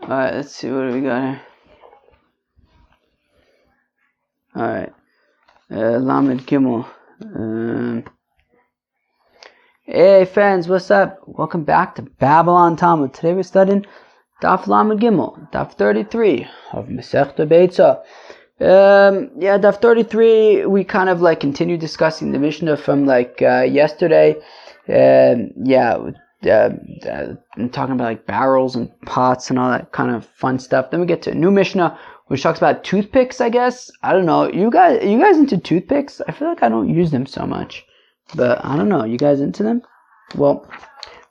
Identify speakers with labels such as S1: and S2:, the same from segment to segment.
S1: Alright, let's see what we got here. Alright. Lamed Gimel. Hey friends, what's up? Welcome back to Babylon Talmud. Today we're studying Daf Lamed Gimel, Daf 33 of Masechta Beitzah. Daf 33, we kind of like continue discussing the Mishnah from yesterday. I'm talking about like barrels and pots and all that kind of fun stuff. Then we get to a new Mishnah which talks about toothpicks, I guess. I don't know. Are you guys into toothpicks? I feel like I don't use them so much. But I don't know. You guys into them? Well,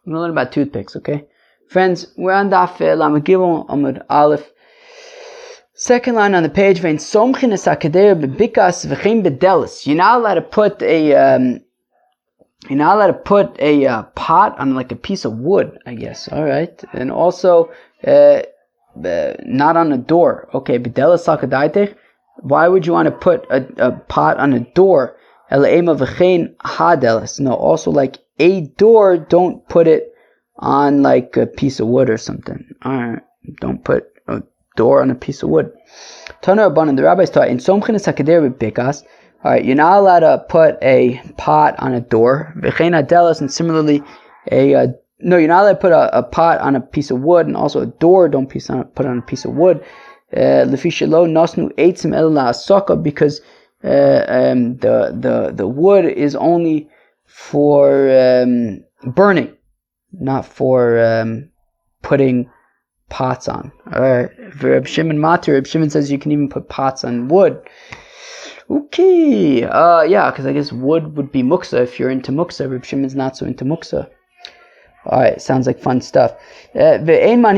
S1: we're going to learn about toothpicks, okay? Friends, we're on Daf Lamed Gimel Amud Aleph. Second line on the page. You're not allowed to put a pot on like a piece of wood, I guess. All right, and also not on a door. Okay, why would you want to put a pot on a door? No, also like a door, don't put it on like a piece of wood or something. All right, don't put a door on a piece of wood. Tana Rabbanan, the rabbis taught in Somchinas Hakeder b'Bikas. All right, you're not allowed to put a pot on a door. And similarly, you're not allowed to put a pot on a piece of wood, and also a door, don't put on a piece of wood. Because the wood is only for burning, not for putting pots on. All right, Reb Shimon Matir, Reb Shimon says you can even put pots on wood. Okay, because I guess wood would be muksa if you're into muksa. Reb Shimon's not so into muksa. Alright, sounds like fun stuff. You're not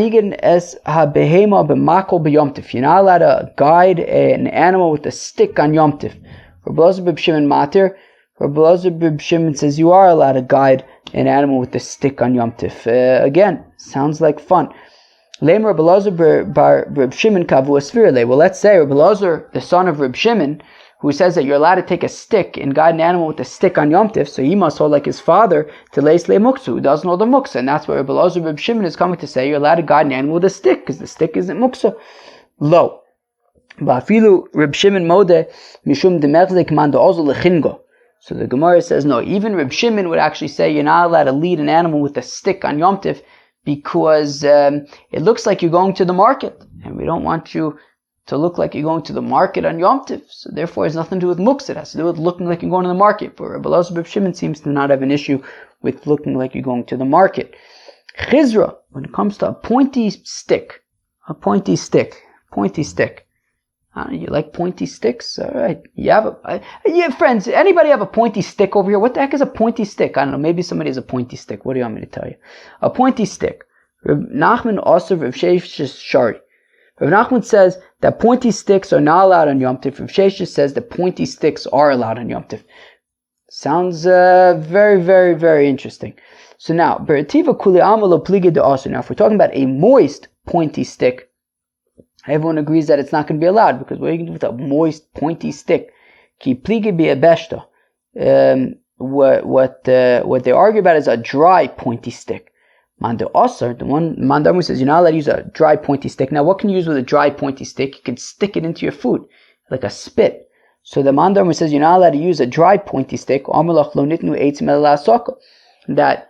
S1: allowed to guide an animal with a stick on Yom Tif. Reb Shimon Matir, Reb Shimon says you are allowed to guide an animal with a stick on Yom Tif. Again, sounds like fun. Well, let's say Reb Elazar, the son of Reb Shimon, who says that you're allowed to take a stick and guide an animal with a stick on Yom Tif, so he must hold like his father to leis le muksa, who doesn't hold the muksa, and that's where Reb Elazar Reb Shimon is coming to say you're allowed to guide an animal with a stick, because the stick isn't muksa. Lo. Ba'afilu Reb Shimon mode mishum demechzik mando ozo lechingo. So the Gemara says no, even Reb Shimon would actually say you're not allowed to lead an animal with a stick on Yom Tif, because it looks like you're going to the market, and we don't want you to look like you're going to the market on Yom Tif. So therefore, it has nothing to do with muksa. It has to do with looking like you're going to the market. But Reb Elazar Reb Shimon seems to not have an issue with looking like you're going to the market. Chizra, when it comes to a pointy stick. You like pointy sticks? All right. Friends, anybody have a pointy stick over here? What the heck is a pointy stick? I don't know. Maybe somebody has a pointy stick. What do you want me to tell you? A pointy stick. Reb Nachman also Reb Sheshes Shari. Reb Nachman says that pointy sticks are not allowed on Yom Tif. Reb Sheshes says that pointy sticks are allowed on Yom Tif. Sounds very, very, very interesting. So now, now if we're talking about a moist pointy stick, everyone agrees that it's not going to be allowed, because what are you going to do with a moist pointy stick? What they argue about is a dry pointy stick. Manda Osar, the one Mandamu says you're not allowed to use a dry pointy stick. Now, what can you use with a dry pointy stick? You can stick it into your food, like a spit. So the Mandamu says you're not allowed to use a dry pointy stick. That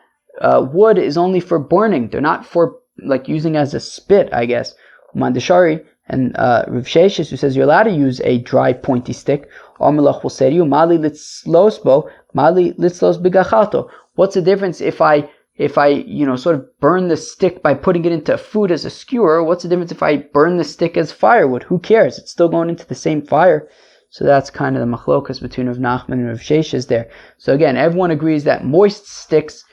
S1: wood is only for burning. They're not for like using as a spit, I guess. Mandashari and Rav Sheshes, who says you're allowed to use a dry pointy stick. Amalach will say to you, Mali litzlosbo, Mali litzlos bigachato. What's the difference if I sort of burn the stick by putting it into food as a skewer? What's the difference if I burn the stick as firewood? Who cares? It's still going into the same fire. So that's kind of the machlokas between Rav Nachman and Rav Sheshes there. So again, everyone agrees that moist sticks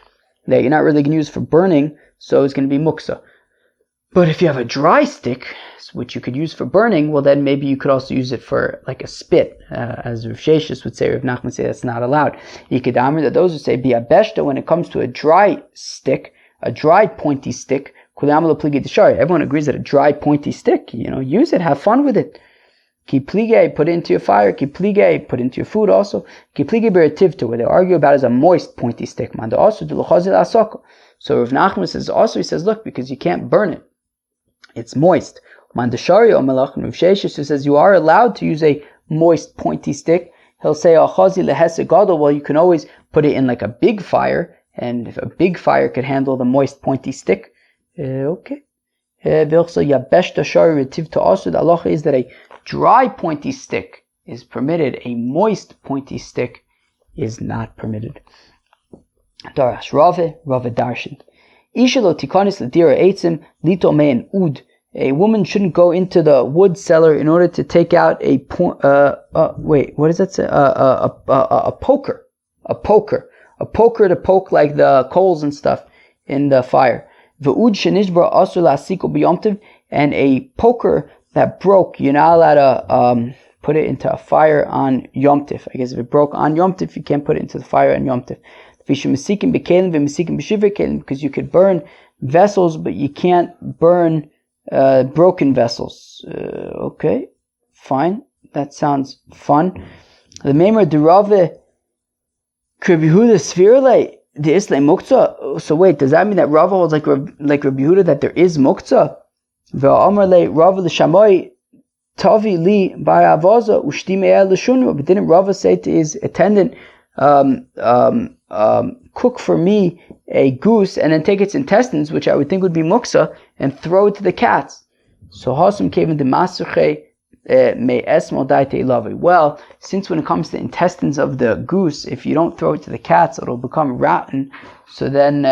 S1: that you're not really going to use for burning, so it's going to be muksa. But if you have a dry stick, which you could use for burning, well then maybe you could also use it for like a spit, as Rav Sheshes would say. Rav Nachman would say that's not allowed. Yikadamer, that those would say bi'abeshta, when it comes to a dry stick, a dry pointy stick, everyone agrees that a dry pointy stick, use it, have fun with it. Ki plige, put it into your fire. Ki plige, put it into your food also. Ki plige berativta, where they argue about is a moist pointy stick. Manda also de l'chazil asoko. So Rav Nachman says also, he says, look, because you can't burn it. it's moist. Mandashari Omelach and Rav Sheshes, who says you are allowed to use a moist pointy stick. He'll say Achazi lehesed gadol. Well, you can always put it in like a big fire, and if a big fire could handle the moist pointy stick, okay. The halacha is that a dry pointy stick is permitted, a moist pointy stick is not permitted. Darash Rave Darshan. Ishalo tikonis ladira eitzim lito me'en ud. A woman shouldn't go into the wood cellar in order to take out a what does that say? A poker to poke like the coals and stuff in the fire. Ve'ud shenishbra asur la'asiko b'yomtiv, and a poker that broke, you're not allowed to put it into a fire on Yom Tif. I guess if it broke on Yom Tif, you can't put it into the fire on Yom Tif. Because you could burn vessels, but you can't burn broken vessels. Okay, fine. That sounds fun. The Meimer Derave Rabbi Yehuda Svirle the Islam Muktzah. So wait, does that mean that Rava holds like Rabbi Yehuda that there is Muktzah? Ve'amar Rava l'shamoi tavi li ba'avaza ushti me'el l'shunu. But didn't Rava say to his attendant, cook for me a goose and then take its intestines, which I would think would be muksa, and throw it to the cats? So Hasum came in the Masuche me esmo daite lavi. Well, since when it comes to intestines of the goose, if you don't throw it to the cats, it'll become rotten. So then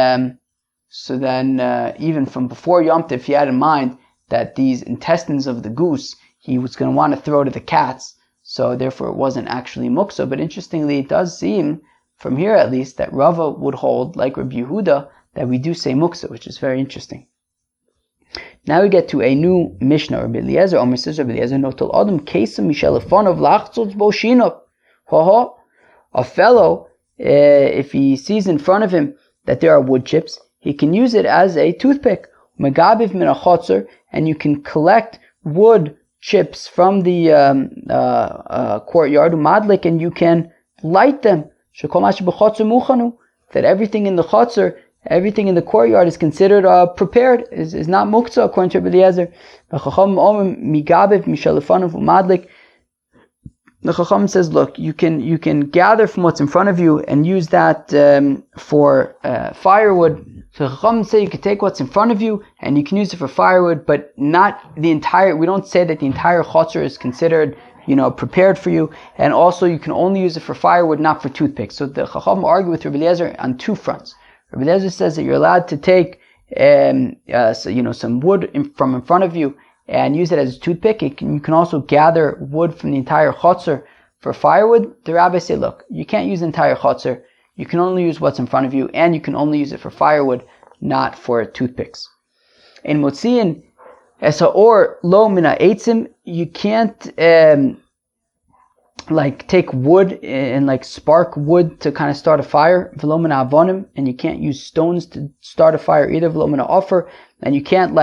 S1: even from before Yom Tov, he had in mind that these intestines of the goose he was going to want to throw to the cats. So therefore, it wasn't actually muksa. But interestingly, it does seem, from here at least, that Rava would hold, like Rabbi Yehuda, that we do say muksa, which is very interesting. Now we get to a new Mishnah. Rabbi Eliezer, Omer says, Rabbi Eliezer, notal adam kesem mishelefonov lachtzotz boshinov. A fellow, if he sees in front of him that there are wood chips, he can use it as a toothpick. Megabiv min achotzer, and you can collect wood chips from the courtyard, madlik, and you can light them. That everything in the chotzer, everything in the courtyard is considered prepared, is not muktzah, according to Rabbi Eliezer. The Chacham says, look, you can gather from what's in front of you and use that for firewood. So Chacham say you can take what's in front of you and you can use it for firewood, but not the entire. We don't say that the entire chotzer is considered, prepared for you. And also, you can only use it for firewood, not for toothpicks. So the Chacham argue with Rabbi Eliezer on two fronts. Rabbi Eliezer says that you're allowed to take, some wood from in front of you and use it as a toothpick. You can also gather wood from the entire chotzer for firewood. The rabbis say, look, you can't use the entire chotzer. You can only use what's in front of you, and you can only use it for firewood, not for toothpicks. In Motziin, or lo mina eitzim, you can't take wood and spark wood to kind of start a fire. V'lo mina avonim, and you can't use stones to start a fire either. V'lo mina offer, and you can't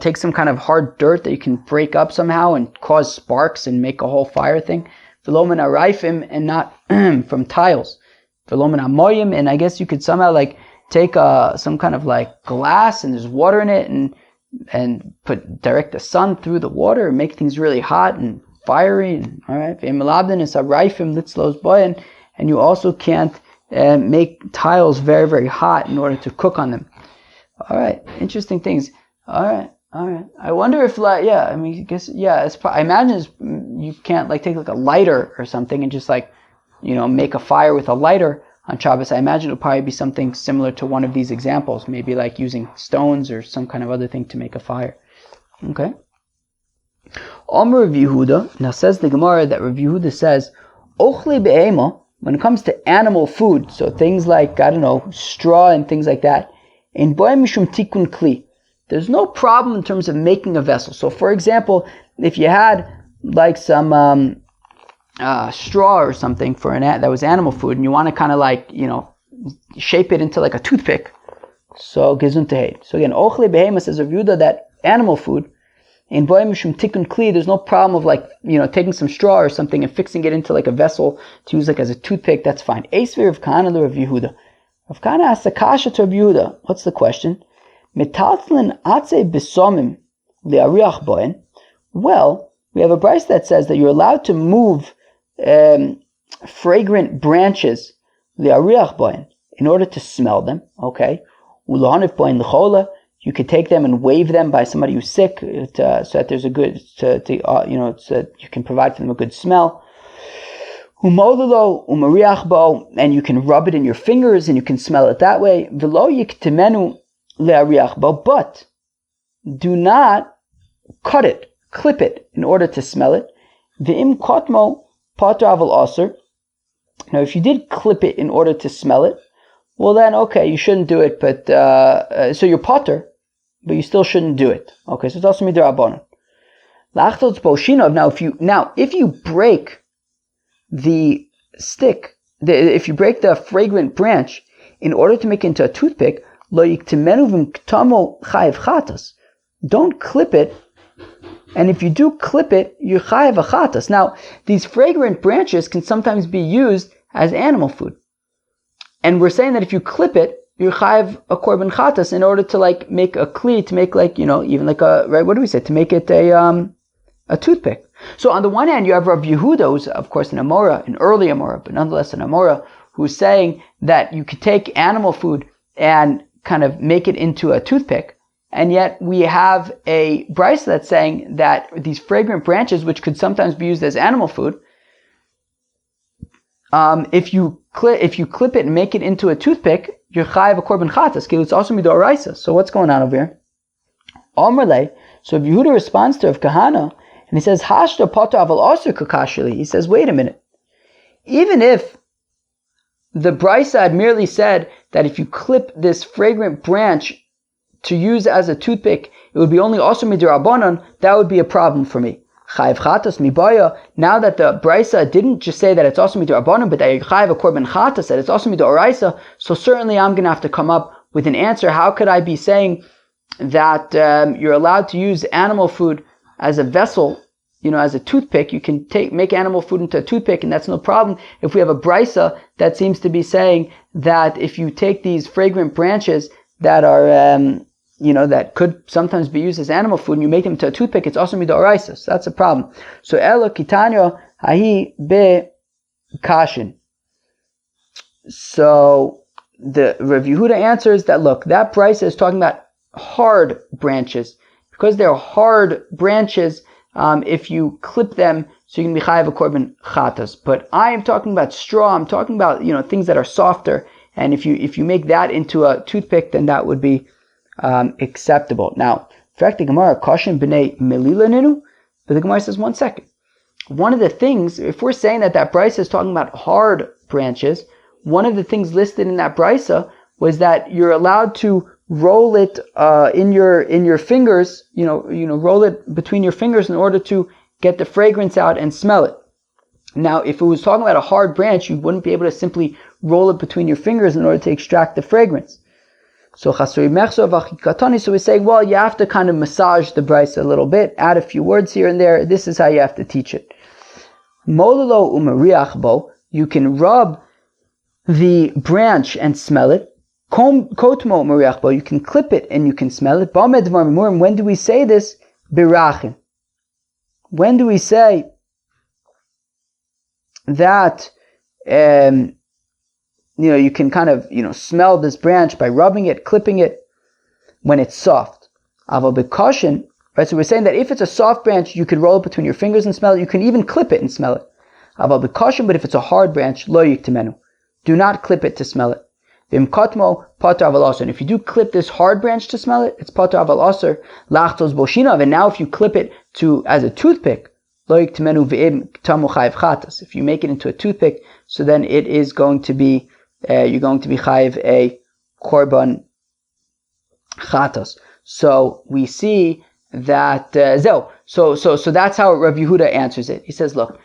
S1: take some kind of hard dirt that you can break up somehow and cause sparks and make a whole fire thing. V'lo mina raifim, and not from tiles. V'lo mina moyim, and I guess you could somehow take some kind of glass and there's water in it and direct the sun through the water and make things really hot and fiery. And all right, and you also can't make tiles very, very hot in order to cook on them. All right, interesting things. All right. I wonder if I imagine you can't take a lighter or something and just make a fire with a lighter on Shabbos. I imagine it'll probably be something similar to one of these examples, maybe using stones or some kind of other thing to make a fire. Okay. Omer Rav Yehuda, now says the Gemara that Rav Yehuda says, Ochli be'ema, when it comes to animal food, so things like, straw and things like that, in boy mishum tikun kli, there's no problem in terms of making a vessel. So for example, if you had some straw or something for that was animal food, and you want to kind of shape it into a toothpick, so gezuntheit. So again, Ochle behema says Rav Yehuda that animal food in boy mishum tikun kli, there's no problem of taking some straw or something and fixing it into a vessel to use as a toothpick. That's fine. Eisvir Rav Kahana le Rav Yehuda. Rav Kahana asks a kasha to Rav Yehuda. What's the question? Metaltlin atze besomim le'ariach boen. Well, we have a brayso that says that you're allowed to move fragrant branches le'ariach boen in order to smell them. Okay, u'lahanif boen l'chola. You could take them and wave them by somebody who's sick, so that there's a good, so you can provide for them a good smell. Humololo umariach bo, and you can rub it in your fingers and you can smell it that way. V'lo yiktemenu le'ariach bo, but do not cut it, clip it in order to smell it. V'im kotmo pater aval aser. Now, if you did clip it in order to smell it, well then, okay, you shouldn't do it, but, so you're potter, but you still shouldn't do it. Okay, so it's also midrabanan. Now, if you break the stick, if you break the fragrant branch in order to make it into a toothpick, don't clip it, and if you do clip it, you're chayav achatas. Now, these fragrant branches can sometimes be used as animal food. And we're saying that if you clip it, you're chayav a korban chatas in order to make a kli, to make even like a, right, what do we say? To make it a toothpick. So on the one hand, you have Rav Yehuda, who's of course an Amora, an early Amora, but nonetheless an Amora, who's saying that you could take animal food and kind of make it into a toothpick. And yet we have a brayso that's saying that these fragrant branches, which could sometimes be used as animal food, if you clip it and make it into a toothpick, you're chayav a korban chatas. It's also midoraisa. So what's going on over here? Amrle. So if Yehuda responds to Rav Kahana, and he says, Hashta potter aval aser kakashili. He says, wait a minute. Even if the brayso had merely said that if you clip this fragrant branch to use as a toothpick, it would be only also midrabanan, that would be a problem for me. Chayav chatas mibaya. Now that the brayso didn't just say that it's also midrabanan, but that you chayav a korban chatas, that it's also midoraisa, so certainly I'm going to have to come up with an answer. How could I be saying that you're allowed to use animal food as a vessel, as a toothpick? You can make animal food into a toothpick, and that's no problem. If we have a brayso that seems to be saying that if you take these fragrant branches that are, that could sometimes be used as animal food, and you make them into a toothpick, it's also midoraisa. So that's a problem. So elo kitanyo hahi be kashin. So the Rav Yehuda answers that, look, that brayso is talking about hard branches. Because they're hard branches, if you clip them, so you can be chayav a korban chatas. But I am talking about straw. I'm talking about things that are softer. And if you make that into a toothpick, then that would be acceptable. Now, in fact, the Gemara kashin b'nei melila ninu, but the Gemara says 1 second. One of the things, if we're saying that brayso is talking about hard branches, one of the things listed in that brayso was that you're allowed to roll it in your fingers, roll it between your fingers in order to get the fragrance out and smell it. Now, if it was talking about a hard branch, you wouldn't be able to simply roll it between your fingers in order to extract the fragrance. So we're saying, well, you have to kind of massage the brayso a little bit, add a few words here and there. This is how you have to teach it. Mololo umariach bo, you can rub the branch and smell it. Kotmo mariach bo, you can clip it and you can smell it. When do we say this? Birachim. When do we say that you can kind of smell this branch by rubbing it, clipping it when it's soft? Aval bekashin, right? So we're saying that if it's a soft branch, you could roll it between your fingers and smell it. You can even clip it and smell it. Aval bekashin, but if it's a hard branch, lo yiktemenu, do not clip it to smell it. V'imkatmo pater aval aser. And if you do clip this hard branch to smell it, it's pater aval aser lachtos boshinav. And now if you clip it as a toothpick, lo yiktemenu v'im tamu chayiv chatas. If you make it into a toothpick, so then it is going to be you're going to be chayiv a korban chatas. So we see that so that's how Rav Yehuda answers it. He says, look,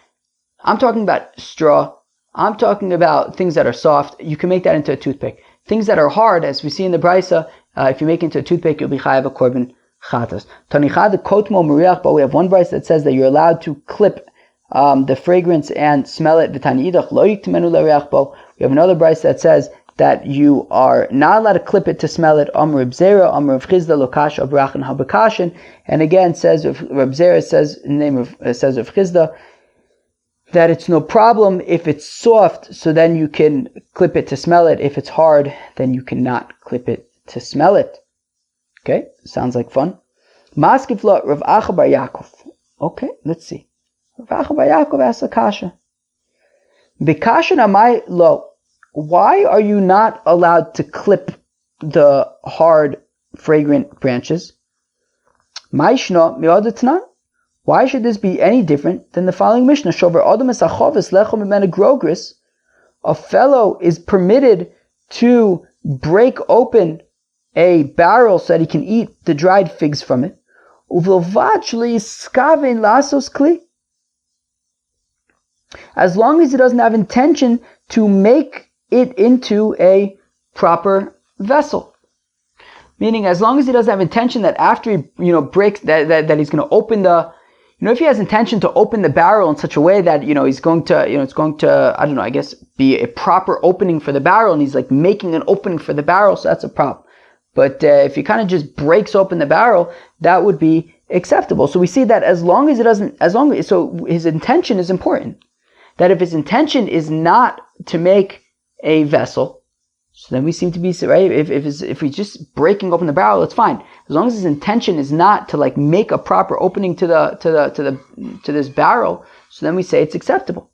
S1: I'm talking about straw. I'm talking about things that are soft. You can make that into a toothpick. Things that are hard, as we see in the brayso, if you make it into a toothpick, you'll be chayav a korban chatas. Tanichad kotmo mariach, but we have one brayso that says that you're allowed to clip the fragrance and smell it. V'tani idach lo yiktemenu l'riach bo. We have another brayso that says that you are not allowed to clip it to smell it. Amr Reb Zera, Amr Reb Chizda, Lokash Abrachan Habakashin. And again, says Reb Zera, says in the name of says Reb Chizda, that it's no problem if it's soft, so then you can clip it to smell it. If it's hard, then you cannot clip it to smell it. Okay, sounds like fun. Maskifla Rav Acha bar Yaakov. Okay, let's see. Rav Acha bar Yaakov asks a kasha. B'kasha amai lo. Why are you not allowed to clip the hard, fragrant branches? Ma'ishna mi'adatnan. Why should this be any different than the following Mishnah? Shover adam esachovis lechom imena grogris. A fellow is permitted to break open a barrel so that he can eat the dried figs from it. Uvlovachli skaven lasos kli. As long as he doesn't have intention to make it into a proper vessel. Meaning, as long as he doesn't have intention that after he, breaks, that he's going to open the, if he has intention to open the barrel in such a way that, he's going to, it's going to, I don't know, I guess, be a proper opening for the barrel, and he's like making an opening for the barrel, so that's a problem. But if he kind of just breaks open the barrel, that would be acceptable. So we see that so his intention is important. That if his intention is not to make a vessel, so then we seem to be right. If he's just breaking open the barrel, it's fine. As long as his intention is not to like make a proper opening to this barrel, so then we say it's acceptable.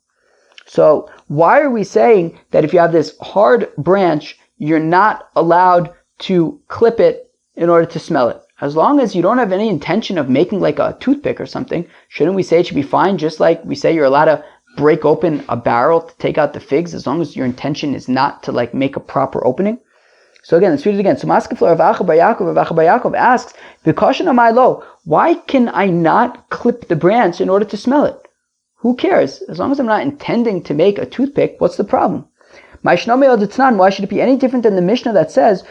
S1: So why are we saying that if you have this hard branch, you're not allowed to clip it in order to smell it? As long as you don't have any intention of making like a toothpick or something, shouldn't we say it should be fine? Just like we say you're allowed to break open a barrel to take out the figs, as long as your intention is not to like make a proper opening. So again, let's read it again. So Maskefla Rav Acha bar Yaakov asks, V'kashan amai lo, why can I not clip the branch in order to smell it? Who cares? As long as I'm not intending to make a toothpick, what's the problem? Why should it be any different than the Mishnah that says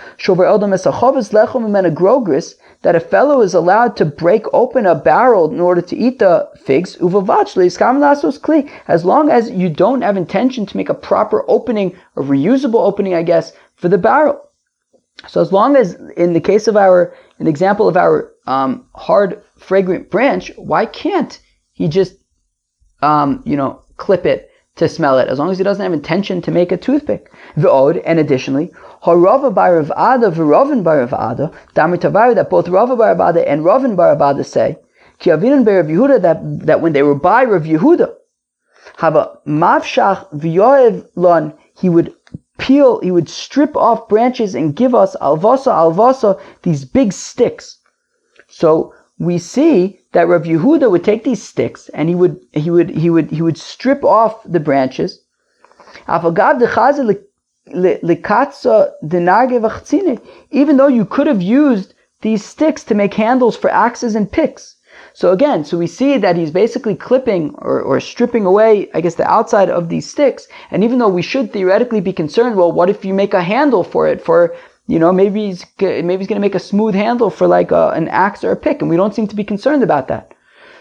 S1: that a fellow is allowed to break open a barrel in order to eat the figs, as long as you don't have intention to make a proper opening, a reusable opening, I guess, for the barrel. So as long as, in the case of an example of our hard, fragrant branch, why can't he just, clip it to smell it, as long as he doesn't have intention to make a toothpick? V'od, and additionally, Harava bar Rav Ada v'Ravin bar Rav Ada, Damar Tavari, that both Rava bar Rav Ada and Ravin bar Rav Ada say, Ki avinan bar Rav Yehuda, that when they were by Rav Yehuda, hava mavshach v'yoev lon, he would strip off branches and give us alvasa, these big sticks. So we see that Rav Yehuda would take these sticks and he would strip off the branches. Even though you could have used these sticks to make handles for axes and picks. So we see that he's basically clipping or stripping away, I guess, the outside of these sticks. And even though we should theoretically be concerned, well, what if you make a handle for it maybe he's going to make a smooth handle for like an axe or a pick, and we don't seem to be concerned about that.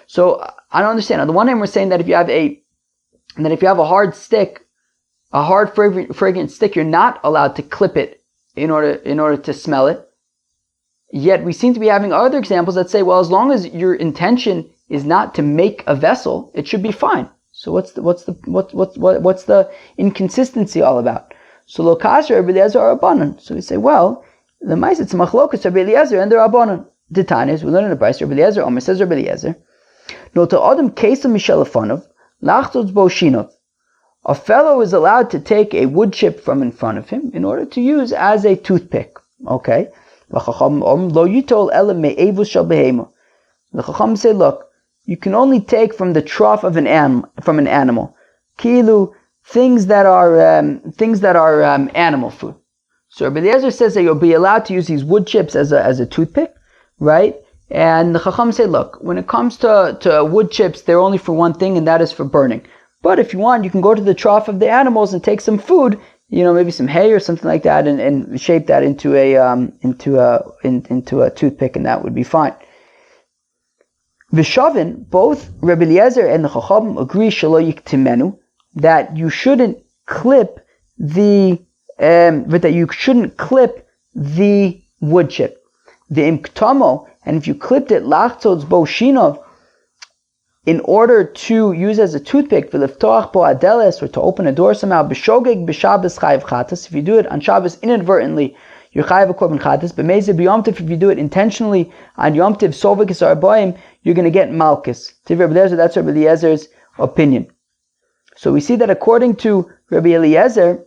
S1: So I don't understand. On the one hand, we're saying that if you have a hard stick, a hard fragrant stick, you're not allowed to clip it in order to smell it. Yet we seem to be having other examples that say, well, as long as your intention is not to make a vessel, it should be fine. So what's the inconsistency all about? So Lokasher, Rabbi Eliezer, are Rabbanan. So we say, well, the Ma'aseh it's Machlokas, Rabbi Eliezer, and the Rabbanan. The Tanis, we learn in the Beitzah, Rabbi Eliezer, Omer says Rabbi Eliezer, No to Adam Kesam Mishelafonov, Lachtos Boshinov. A fellow is allowed to take a wood chip from in front of him in order to use as a toothpick. Okay? The Chacham say, look, you can only take from the trough of an animal. Kilu, things that are animal food. So Rabbi Eliezer says that you'll be allowed to use these wood chips as a toothpick, right? And the Chacham say, look, when it comes to wood chips, they're only for one thing, and that is for burning. But if you want, you can go to the trough of the animals and take some food, maybe some hay or something like that, and shape that into a toothpick, and that would be fine. V'shavin, both Rabbi Eliezer and the Chacham agree shelo yiktimenu, that you shouldn't clip the but that you shouldn't clip the wood chip. The imktamo, and if you clipped it, lachtzotz bo shinov, in order to use as a toothpick, v'liftoach bo adeles, or to open a door somehow, b'shogeg b'Shabbos chayiv chatas. If you do it on Shabbos inadvertently, you're chayiv a korban chatas. But mezeh b'Yom Tov, if you do it intentionally on Yom Tov, sovekis arboim, you're going to get malchus. That's Rabbi Eliezer's opinion. So we see that according to Rabbi Eliezer,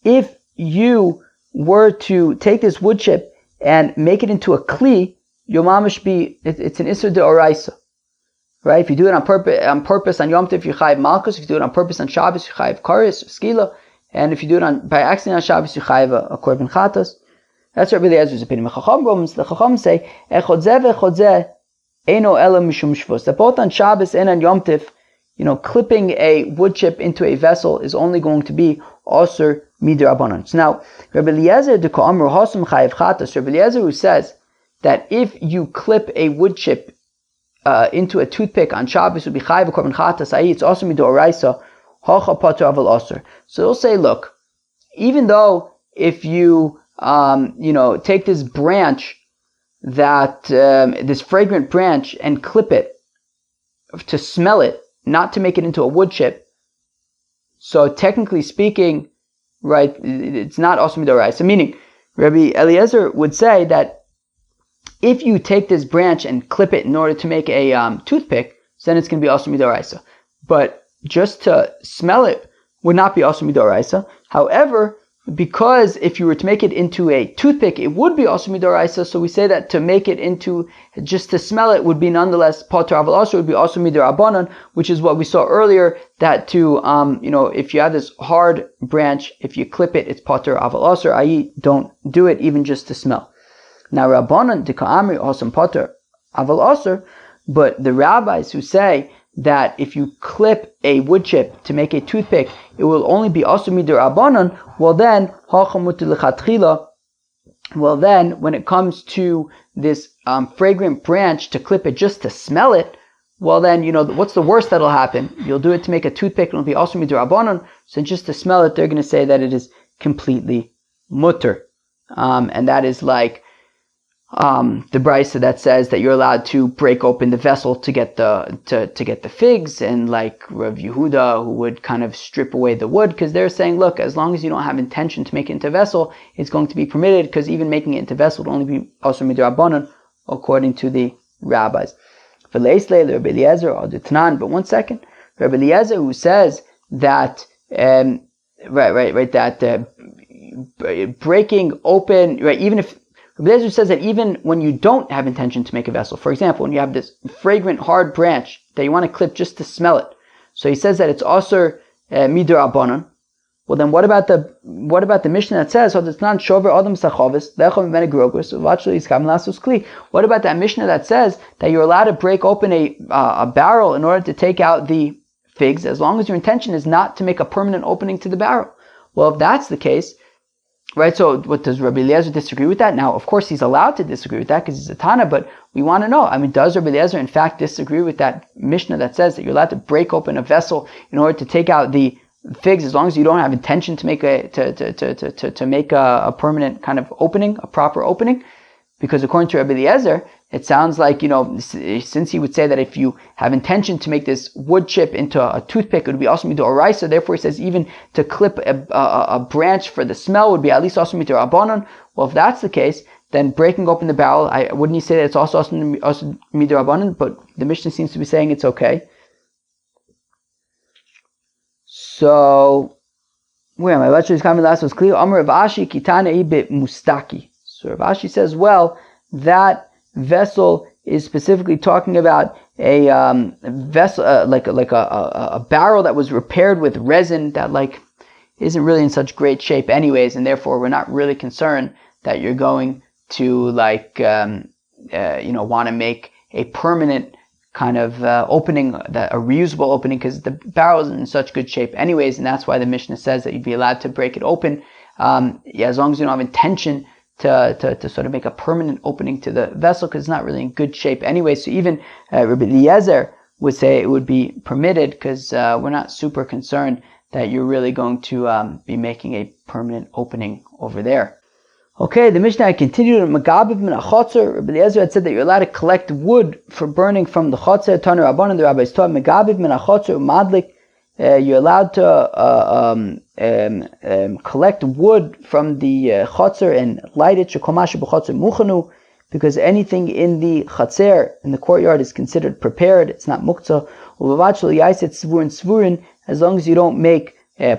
S1: if you were to take this wood chip and make it into a kli, your mamish it's an isur de oraisa. Right? If you do it on purpose on Yom Tov, you chayiv malchus. If you do it on purpose on Shabbos, you chayiv karis, skila. And if you do it by accident on Shabbos, you chayiv a korban chatas. That's Rabbi Eliezer's opinion. The Chacham say, echodzeh vechodzeh eino ela mishum shvus. That both on Shabbos and on Yom Tov, clipping a wood chip into a vessel is only going to be osur midrabanan. So now, Rabbi Eliezer de ka'amru hasum chayiv chatas. Rabbi Eliezer, who says that if you clip a wood chip into a toothpick on Shabbos, would be chayiv korban chatas. I.e., it's also midoraisa hacha patur aval osur. So they'll say, look, even though if you take this branch this fragrant branch and clip it to smell it, not to make it into a wood chip. So technically speaking, right, it's not also midoraisa. Meaning, Rabbi Eliezer would say that if you take this branch and clip it in order to make a toothpick, then it's going to be also midoraisa. But just to smell it would not be also midoraisa. However, because if you were to make it into a toothpick, it would be also midoraisa. So we say that to make it into, just to smell it would be nonetheless patur aval osur, would be also midorabanan, which is what we saw earlier, that to, if you have this hard branch, if you clip it, it's patur aval osur, i.e. don't do it even just to smell. Now, Rabbanan de ka'amri osam patur aval osur, but the rabbis who say that if you clip a wood chip to make a toothpick, it will only be also midrabanan. Well then, when it comes to this fragrant branch to clip it just to smell it, well then, what's the worst that'll happen? You'll do it to make a toothpick, and it'll be also midrabanan. So just to smell it, they're going to say that it is completely mutter, and that is like the Beitzah that says that you're allowed to break open the vessel to get the figs, and like Rav Yehuda, who would kind of strip away the wood, because they're saying, look, as long as you don't have intention to make it into a vessel, it's going to be permitted, because even making it into a vessel would only be also midrabanan, according to the rabbis. But one second, Rabbi Eliezer, who says that breaking open, right, even if Rabbi Eliezer says that even when you don't have intention to make a vessel, for example, when you have this fragrant hard branch that you want to clip just to smell it, so he says that it's also midrabanan. Well, then what about the Mishnah that says what about that Mishnah that says that you're allowed to break open a barrel in order to take out the figs, as long as your intention is not to make a permanent opening to the barrel? Well, if that's the case, right, so what does Rabbi Eliezer disagree with that? Now, of course, he's allowed to disagree with that because he's a Tana, but we want to know, does Rabbi Eliezer in fact disagree with that Mishnah that says that you're allowed to break open a vessel in order to take out the figs, as long as you don't have intention to make a permanent kind of opening, a proper opening? Because according to Rabbi Eliezer, it sounds like, since he would say that if you have intention to make this wood chip into a toothpick, it would be also midoraisa. Therefore, he says even to clip a branch for the smell would be at least also midorabanan. Well, if that's the case, then breaking open the barrel, wouldn't he say that it's also midorabanan? But the Mishnah seems to be saying it's okay. So, where am I? Let's coming last was clear. Amar Rav Ashi kitana ibit mustaki. So Rav Ashi says, well, that vessel is specifically talking about a vessel, like a barrel that was repaired with resin that isn't really in such great shape anyways, and therefore we're not really concerned that you're going to want to make a permanent kind of opening, a reusable opening, because the barrel isn't in such good shape anyways, and that's why the Mishnah says that you'd be allowed to break it open, as long as you don't have intention to sort of make a permanent opening to the vessel, because it's not really in good shape anyway. So even Rabbi Eliezer would say it would be permitted, because we're not super concerned that you're really going to be making a permanent opening over there. Okay, the Mishnah continued. Magabiv min achotzer. Rabbi Eliezer had said that you're allowed to collect wood for burning from the chotzer. Tanu Rabbanan, the rabbis taught Magabiv min achotzer madlik. You're allowed to collect wood from the chotzer and light it. Shekomash b'chotzer muchanu, because anything in the chatzer, in the courtyard, is considered prepared. It's not muktzah. Uvavachol yaiset svurin svurin, as long as you don't make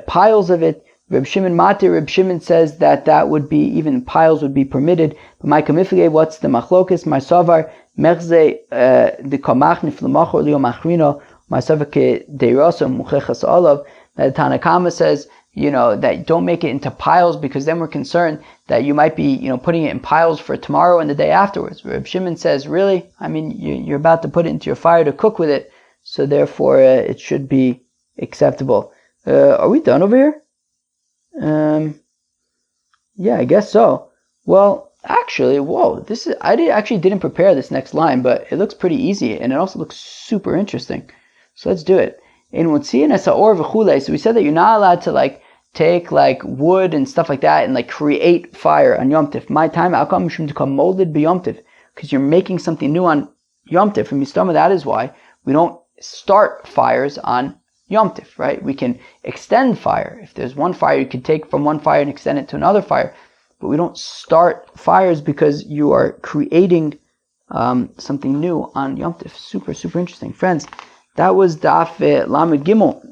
S1: piles of it. Reb Shimon Matir, Reb Shimon says that would be, even piles would be permitted. But my kamiflige, what's the machlokis? My savar mechze the kamach niflamachor leo machrino. My savar ke deirosa muchechas olav. The Tanakama says, that don't make it into piles, because then we're concerned that you might be, putting it in piles for tomorrow and the day afterwards. Reb Shimon says, really? I mean, you're about to put it into your fire to cook with it, so therefore it should be acceptable. Are we done over here? Yeah, I guess so. Well, actually, I didn't prepare this next line, but it looks pretty easy, and it also looks super interesting. So let's do it. So we said that you're not allowed to take wood and stuff like that and create fire on Yom Tif. My time, to come molded by Yom Tif, because you're making something new on Yom Tif. And Mistama, that is why we don't start fires on Yom Tif, right? We can extend fire. If there's one fire, you can take from one fire and extend it to another fire. But we don't start fires because you are creating something new on Yom Tif. Super, super interesting. Friends, that was Daf Lamed Gimel,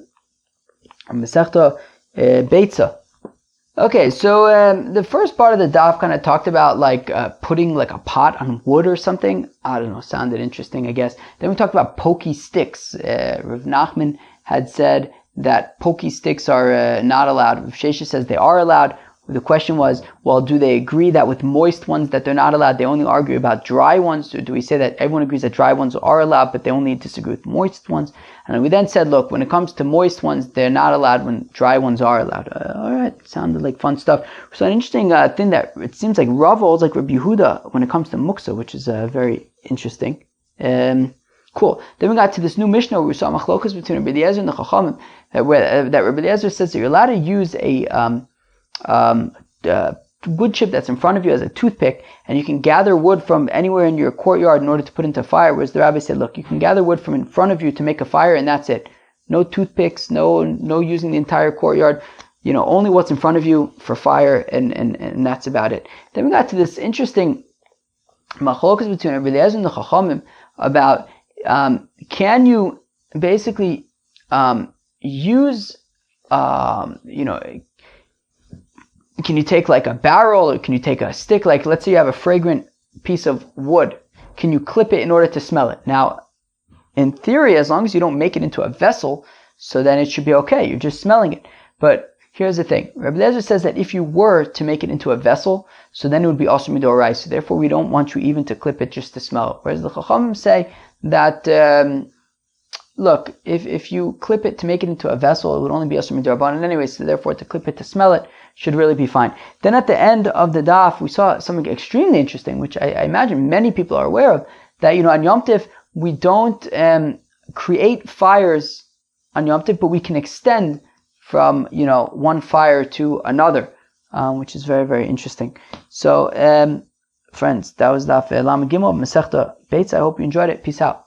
S1: Masechta Beitzah. Okay, so the first part of the Daf kind of talked about putting a pot on wood or something. I don't know, sounded interesting, I guess. Then we talked about pokey sticks. Rav Nachman had said that pokey sticks are not allowed. Rav Shesha says they are allowed. The question was, well, do they agree that with moist ones that they're not allowed? They only argue about dry ones. Do we say that everyone agrees that dry ones are allowed, but they only disagree with moist ones? And we then said, look, when it comes to moist ones, they're not allowed when dry ones are allowed. All right, sounded like fun stuff. So an interesting thing that it seems like Rav holds like Rabbi Yehuda when it comes to muksa, which is very interesting. Cool. Then we got to this new Mishnah where we saw machlokas between Rabbi Eliezer and the Chachamim, that Rabbi Eliezer says that you're allowed to use a wood chip that's in front of you as a toothpick, and you can gather wood from anywhere in your courtyard in order to put into fire. Whereas the rabbi said, look, you can gather wood from in front of you to make a fire, and that's it. No toothpicks, no using the entire courtyard. Only what's in front of you for fire, and that's about it. Then we got to this interesting machlokas between Rabbi Eliezer and the Chachamim about can you basically use can you take a barrel, or can you take a stick? Let's say you have a fragrant piece of wood. Can you clip it in order to smell it? Now, in theory, as long as you don't make it into a vessel, so then it should be okay. You're just smelling it. But here's the thing. Rabbi Eliezer says that if you were to make it into a vessel, so then it would be also midorai. So therefore, we don't want you even to clip it just to smell it. Whereas the Chachamim say that, look, if you clip it to make it into a vessel, it would only be also midorabanan anyway. So therefore, to clip it to smell it should really be fine. Then at the end of the daf, we saw something extremely interesting, which I imagine many people are aware of, that, on Yom Tif, we don't create fires on Yom Tif, but we can extend from, one fire to another, which is very, very interesting. So, friends, that was Daf Lamed Gimel, Masechta Beitzah. I hope you enjoyed it. Peace out.